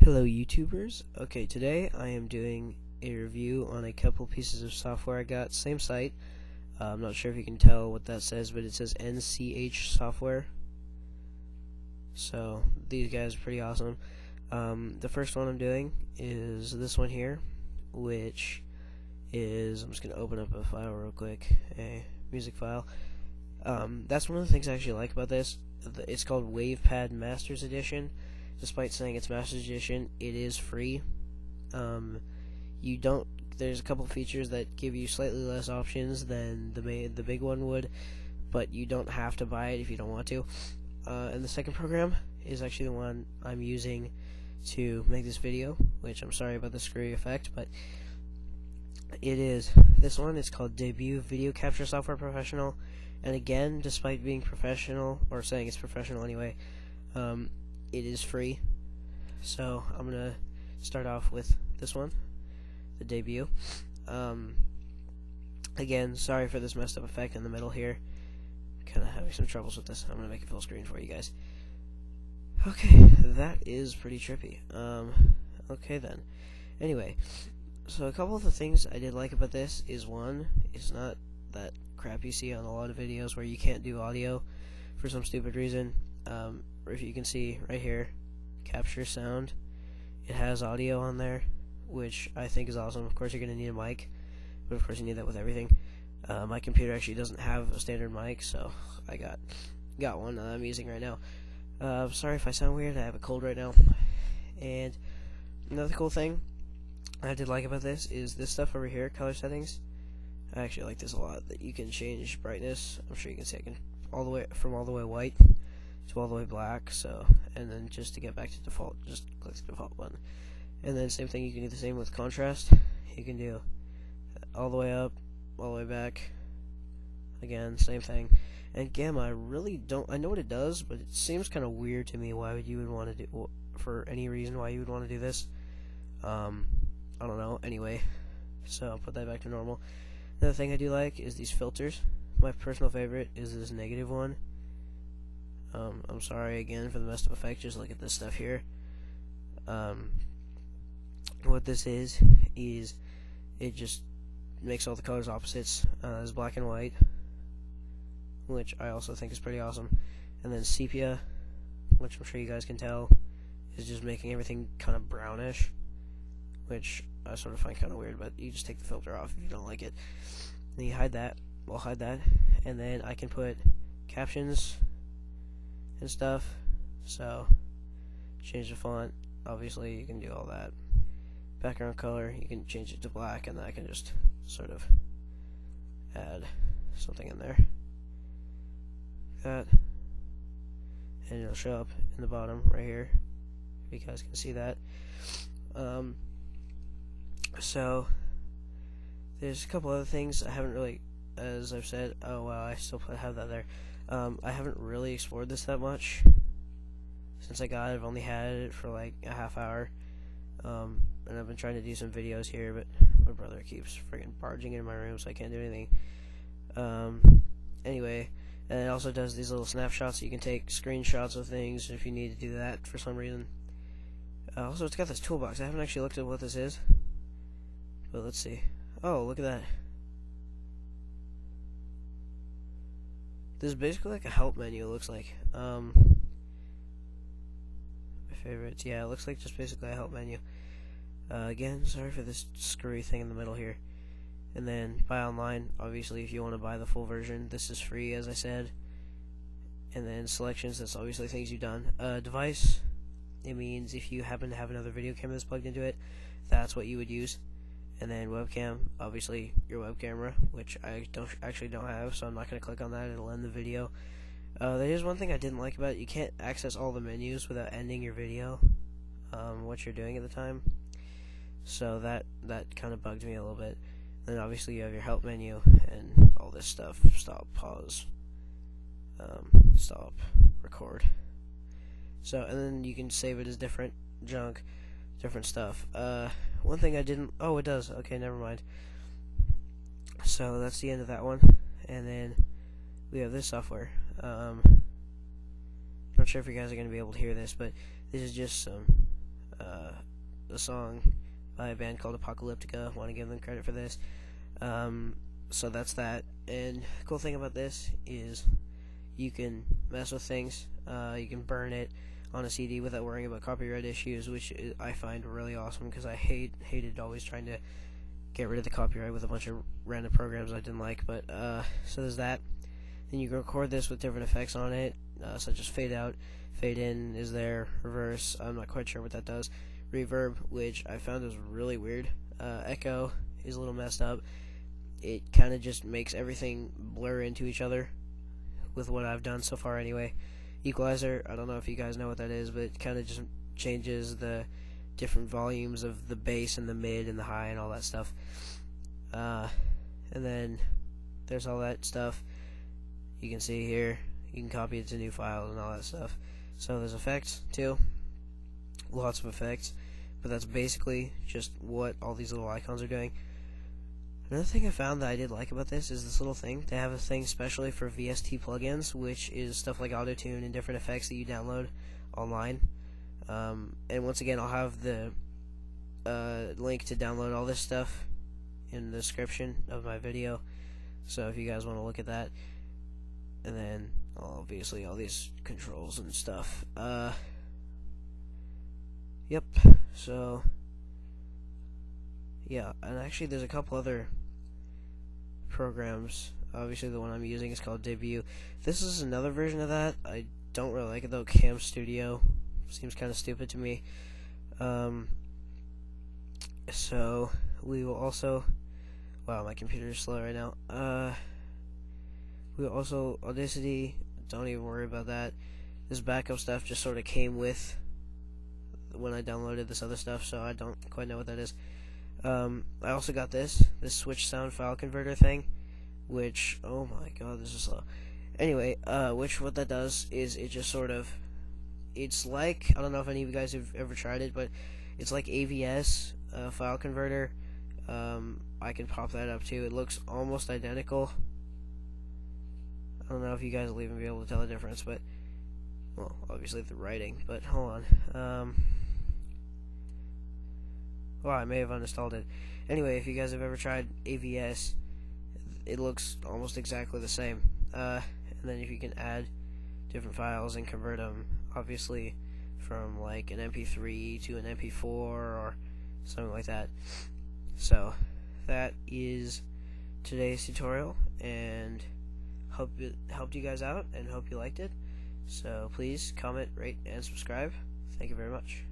Hello YouTubers. Okay, today I am doing a review on a couple pieces of software I got. Same site. I'm not sure if you can tell what that says, but it says NCH software. So these guys are pretty awesome. The first one I'm doing is this one here, which is, I'm just going to open up a file real quick, a music file. That's one of the things I actually like about this. It's called Wavepad Masters Edition. Despite saying it's Masters Edition, it is free. There's a couple features that give you slightly less options than the big one would, but you don't have to buy it if you don't want to. And the second program is actually the one I'm using to make this video, which I'm sorry about the screwy effect, but it is this one. It's called Debut Video Capture Software Professional, and again, despite being professional, or saying it's professional anyway, it is free. So I'm gonna start off with this one, the Debut. Again, sorry for this messed up effect in the middle here. Kind of having some troubles with this. I'm gonna make it full screen for you guys. Okay, that is pretty trippy. Okay then. Anyway, so a couple of the things I did like about this is, one, it's not that crap you see on a lot of videos where you can't do audio for some stupid reason. If you can see right here, capture sound, it has audio on there, which I think is awesome. Of course you're going to need a mic, but of course you need that with everything. My computer actually doesn't have a standard mic, so I got one I'm using right now. Sorry if I sound weird, I have a cold right now. And another cool thing I did like about this is this stuff over here, color settings. I actually like this a lot, that you can change brightness. I'm sure you can see I can all the way white to all the way black. So, and then just to get back to default, just click the default button. And then same thing, you can do the same with contrast. You can do all the way up, all the way back. Again, same thing. And gamma, I really don't, I know what it does, but it seems kind of weird to me why you would want to do, for any reason why you would want to do this. I don't know. Anyway, so I'll put that back to normal. Another thing I do like is these filters. My personal favorite is this negative one. I'm sorry again for the messed up effect, just look at this stuff here. What this is it just makes all the colors opposites. There's black and white, which I also think is pretty awesome. And then sepia, which I'm sure you guys can tell, is just making everything kind of brownish, which I sort of find kind of weird, but you just take the filter off if you don't like it. Then you hide that. I'll hide that, and then I can put captions and stuff. So change the font, obviously you can do all that. Background color, you can change it to black, and then I can just sort of add something in there, that, and it'll show up in the bottom right here, if you guys can see that. So there's a couple other things I haven't really, as I've said, oh wow, I still have that there. I haven't really explored this that much since I got it. I've only had it for like a half hour, and I've been trying to do some videos here, but my brother keeps friggin' barging into my room, so I can't do anything. Anyway, and it also does these little snapshots, so you can take screenshots of things if you need to do that for some reason. Also, it's got this toolbox. I haven't actually looked at what this is, but let's see. Oh, look at that. This is basically like a help menu, it looks like. My favorites, yeah, it looks like just basically a help menu. Again, sorry for this screwy thing in the middle here. And then buy online, obviously if you want to buy the full version, this is free, as I said. And then selections, that's obviously things you've done. Device, it means if you happen to have another video camera that's plugged into it, that's what you would use. And then webcam, obviously your web camera, which I actually don't have, so I'm not going to click on that, it'll end the video. There is one thing I didn't like about it, you can't access all the menus without ending your video, what you're doing at the time. So that kind of bugged me a little bit. Then obviously you have your help menu and all this stuff, stop, pause, stop, record. So, and then you can save it as different junk, different stuff. One thing I didn't, oh it does, okay, never mind. So that's the end of that one. And then we have this software. Not sure if you guys are going to be able to hear this, but this is just some a song by a band called Apocalyptica. Want to give them credit for this. So that's that. And the cool thing about this is you can mess with things. You can burn it on a CD without worrying about copyright issues, which I find really awesome because I hated always trying to get rid of the copyright with a bunch of random programs I didn't like. But so there's that. Then you can record this with different effects on it, such as fade out, fade in is there, reverse, I'm not quite sure what that does, reverb, which I found is really weird, echo is a little messed up. It kind of just makes everything blur into each other with what I've done so far anyway. Equalizer, I don't know if you guys know what that is, but it kind of just changes the different volumes of the bass and the mid and the high and all that stuff. And then there's all that stuff you can see here. You can copy it to new files and all that stuff. So there's effects too, lots of effects, but that's basically just what all these little icons are doing. Another thing I found that I did like about this is this little thing. They have a thing specially for VST plugins, which is stuff like autotune and different effects that you download online. And once again, I'll have the link to download all this stuff in the description of my video, so if you guys want to look at that. And then obviously all these controls and stuff. Yep. So yeah, and actually there's a couple other programs. Obviously the one I'm using is called Debut. This is another version of that. I don't really like it though. Cam Studio seems kind of stupid to me. So we will also, wow, my computer is slow right now. We also, Audacity, don't even worry about that. This backup stuff just sort of came with when I downloaded this other stuff, so I don't quite know what that is. I also got this switch sound file converter thing, which, oh my god, this is slow. Anyway, what that does is it just sort of, it's like, I don't know if any of you guys have ever tried it, but it's like AVS file converter. I can pop that up too. It looks almost identical. I don't know if you guys will even be able to tell the difference, but, well, obviously the writing, but hold on. Well, I may have uninstalled it. Anyway, if you guys have ever tried AVS, it looks almost exactly the same. And then if you can add different files and convert them, obviously, from like an MP3 to an MP4 or something like that. So, that is today's tutorial, and hope it helped you guys out and hope you liked it. So please comment, rate, and subscribe. Thank you very much.